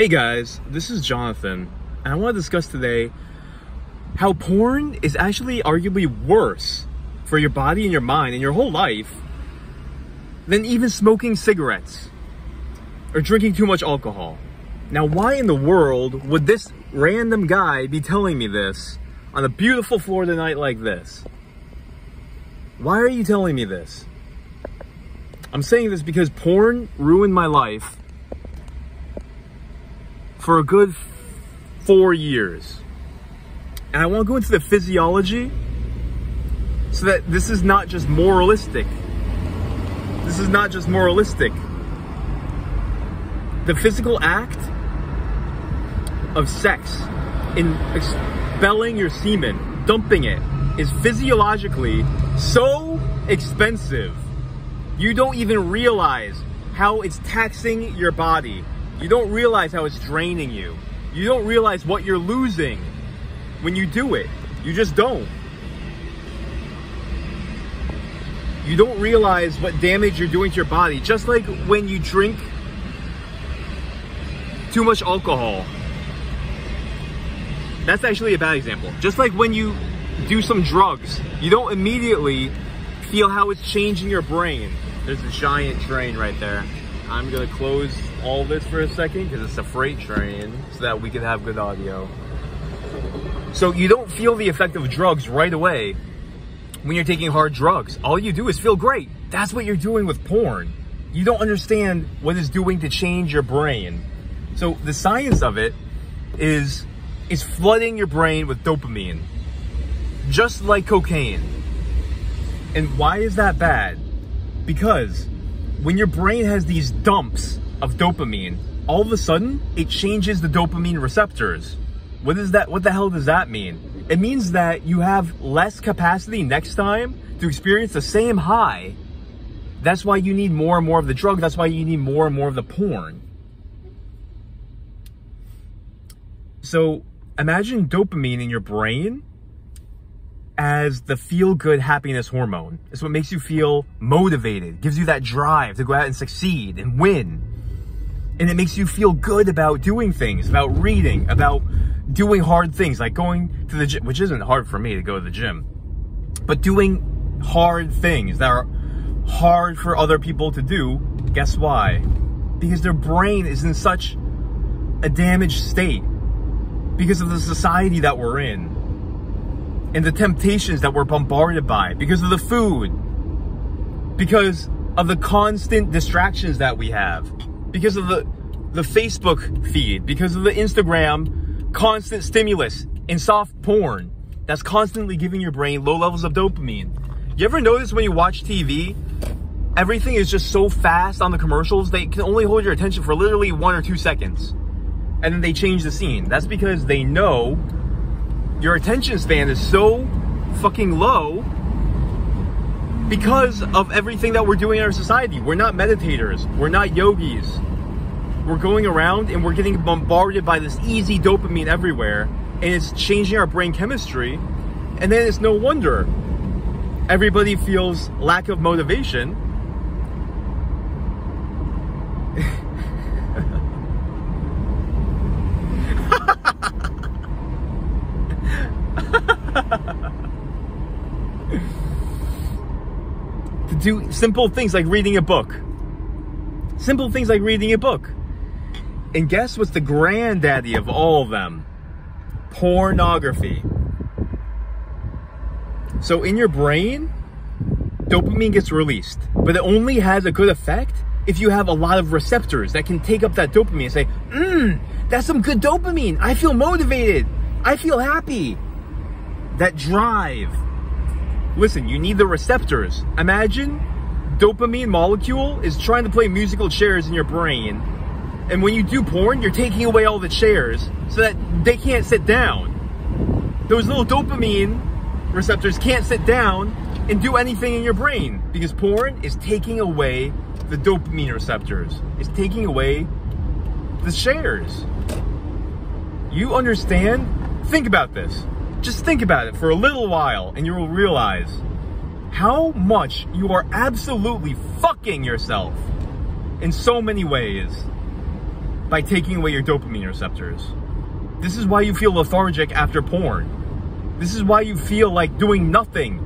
Hey guys, this is Jonathan, and I want to discuss today how porn is actually arguably worse for your body and your mind and your whole life than even smoking cigarettes or drinking too much alcohol. Now, why in the world would this random guy be telling me this on a beautiful Florida night like this? Why are you telling me this? I'm saying this because porn ruined my life for a good 4 years. And I want to go into the physiology so that this is not just moralistic. This is not just moralistic. The physical act of sex, in expelling your semen, dumping it, is physiologically so expensive. You don't even realize how it's taxing your body. You don't realize how it's draining you. You don't realize what you're losing when you do it. You just don't. You don't realize what damage you're doing to your body. Just like when you drink too much alcohol. That's actually a bad example. Just like when you do some drugs, you don't immediately feel how it's changing your brain. There's a giant train right there. I'm gonna close all this for a second because it's a freight train so that we can have good audio. So you don't feel the effect of drugs right away when you're taking hard drugs. All you do is feel great. That's what you're doing with porn. You don't understand what it's doing to change your brain. So the science of it is flooding your brain with dopamine, just like cocaine. And why is that bad? Because when your brain has these dumps of dopamine, all of a sudden it changes the dopamine receptors. What is that? What the hell does that mean? It means that you have less capacity next time to experience the same high. That's why you need more and more of the drug. That's why you need more and more of the porn. So imagine dopamine in your brain as the feel-good happiness hormone. It's what makes you feel motivated, gives you that drive to go out and succeed and win. And it makes you feel good about doing things, about reading, about doing hard things, like going to the gym, which isn't hard for me to go to the gym, but doing hard things that are hard for other people to do. Guess why? Because their brain is in such a damaged state because of the society that we're in. And the temptations that we're bombarded by, because of the food, because of the constant distractions that we have, because of the Facebook feed, because of the Instagram constant stimulus and soft porn that's constantly giving your brain low levels of dopamine. You ever notice when you watch TV, everything is just so fast on the commercials, they can only hold your attention for literally 1 or 2 seconds, and then they change the scene. That's because they know your attention span is so fucking low because of everything that we're doing in our society. We're not meditators. We're not yogis. We're going around and we're getting bombarded by this easy dopamine everywhere, and it's changing our brain chemistry. And then it's no wonder everybody feels lack of motivation. To do simple things like reading a book. Simple things like reading a book. And guess what's the granddaddy of all of them? Pornography. So in your brain, dopamine gets released, but it only has a good effect if you have a lot of receptors that can take up that dopamine and say, that's some good dopamine. I feel motivated. I feel happy. That drive. Listen, you need the receptors. Imagine dopamine molecule is trying to play musical chairs in your brain. And when you do porn, you're taking away all the chairs so that they can't sit down. Those little dopamine receptors can't sit down and do anything in your brain because porn is taking away the dopamine receptors. It's taking away the chairs. You understand? Think about this. Just think about it for a little while and you will realize how much you are absolutely fucking yourself in so many ways. by taking away your dopamine receptors. This is why you feel lethargic after porn. This is why you feel like doing nothing.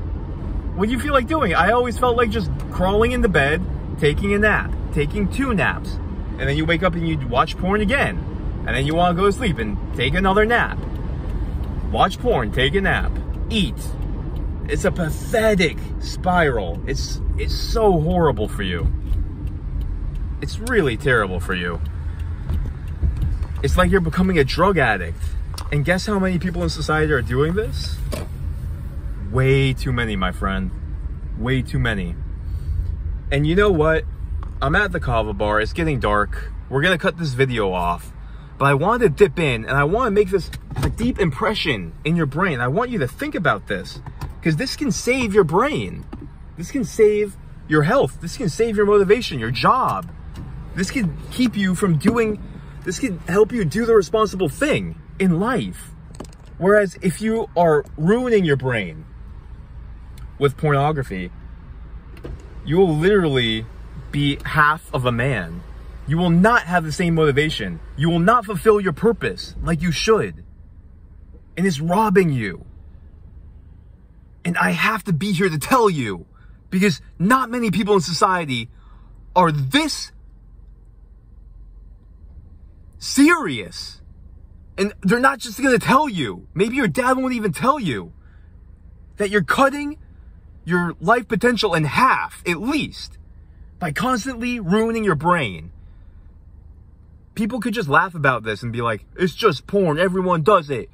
What do you feel like doing? I always felt like just crawling into bed, taking a nap, taking 2 naps, and then you wake up and you watch porn again, and then you want to go to sleep and take another nap. Watch porn, take a nap, eat. It's a pathetic spiral. It's so horrible for you. It's really terrible for you. It's like you're becoming a drug addict. And guess how many people in society are doing this? Way too many, my friend. Way too many. And you know what? I'm at the Kava bar. It's getting dark. We're going to cut this video off. But I wanted to dip in and I want to make this a deep impression in your brain. I want you to think about this because this can save your brain. This can save your health. This can save your motivation, your job. This can keep you from doing, this can help you do the responsible thing in life. Whereas if you are ruining your brain with pornography, you will literally be half of a man. You will not have the same motivation. You will not fulfill your purpose like you should. And it's robbing you. And I have to be here to tell you, because not many people in society are this serious. And they're not just going to tell you. Maybe your dad won't even tell you that you're cutting your life potential in half, at least, by constantly ruining your brain. People could just laugh about this and be like, it's just porn, everyone does it.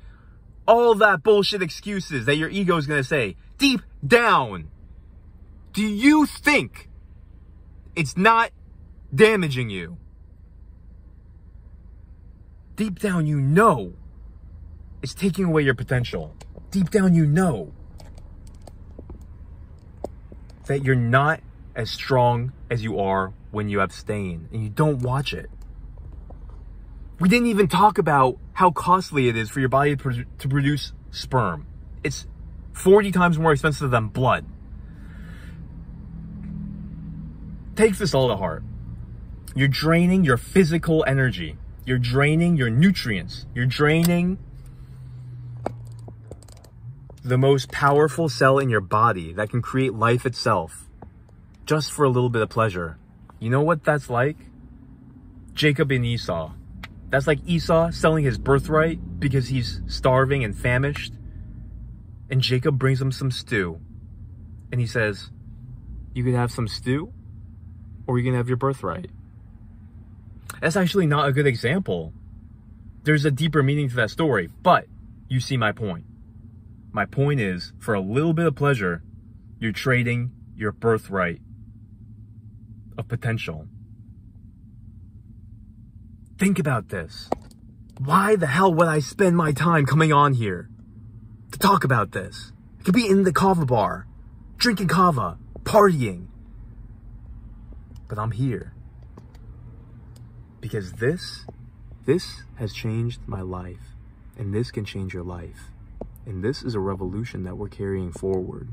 All that bullshit excuses that your ego is going to say. Deep down, do you think it's not damaging you? Deep down, you know it's taking away your potential. Deep down, you know that you're not as strong as you are when you abstain and you don't watch it. We didn't even talk about how costly it is for your body to produce sperm. It's 40 times more expensive than blood. Take this all to heart. You're draining your physical energy. You're draining your nutrients. You're draining the most powerful cell in your body that can create life itself just for a little bit of pleasure. You know what that's like? Jacob and Esau. That's like Esau selling his birthright because he's starving and famished. And Jacob brings him some stew. And he says, you can have some stew or you can have your birthright. That's actually not a good example. There's a deeper meaning to that story, but you see my point. My point is, for a little bit of pleasure, you're trading your birthright of potential. Think about this. Why the hell would I spend my time coming on here to talk about this? I could be in the kava bar, drinking kava, partying. But I'm here. Because this has changed my life. And this can change your life. And this is a revolution that we're carrying forward.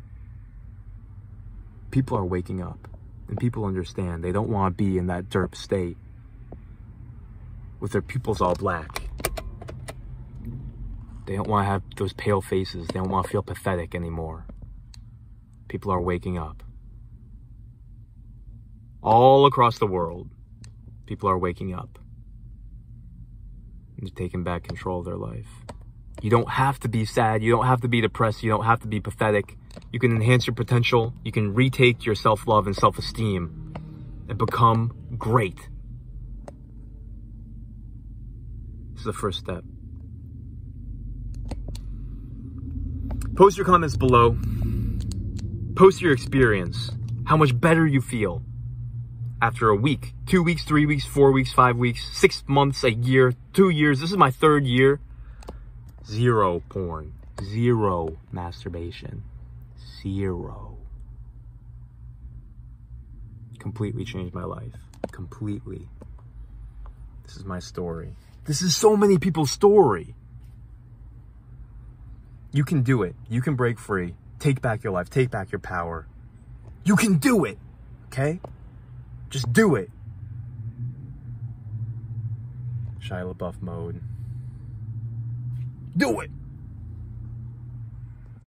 People are waking up. And people understand they don't want to be in that derp state with their pupils all black. They don't want to have those pale faces. They don't want to feel pathetic anymore. People are waking up. All across the world, people are waking up. And they're taking back control of their life. You don't have to be sad. You don't have to be depressed. You don't have to be pathetic. You can enhance your potential. You can retake your self-love and self-esteem and become great. This is the first step. Post your comments below. Post your experience. How much better you feel after a week, 2 weeks, 3 weeks, 4 weeks, 5 weeks, 6 months, a year, 2 years. This is my 3rd year. 0 porn. 0 masturbation. 0. Completely changed my life. Completely. This is my story. This is so many people's story. You can do it. You can break free. Take back your life. Take back your power. You can do it. Okay? Just do it. Shia LaBeouf mode. Do it!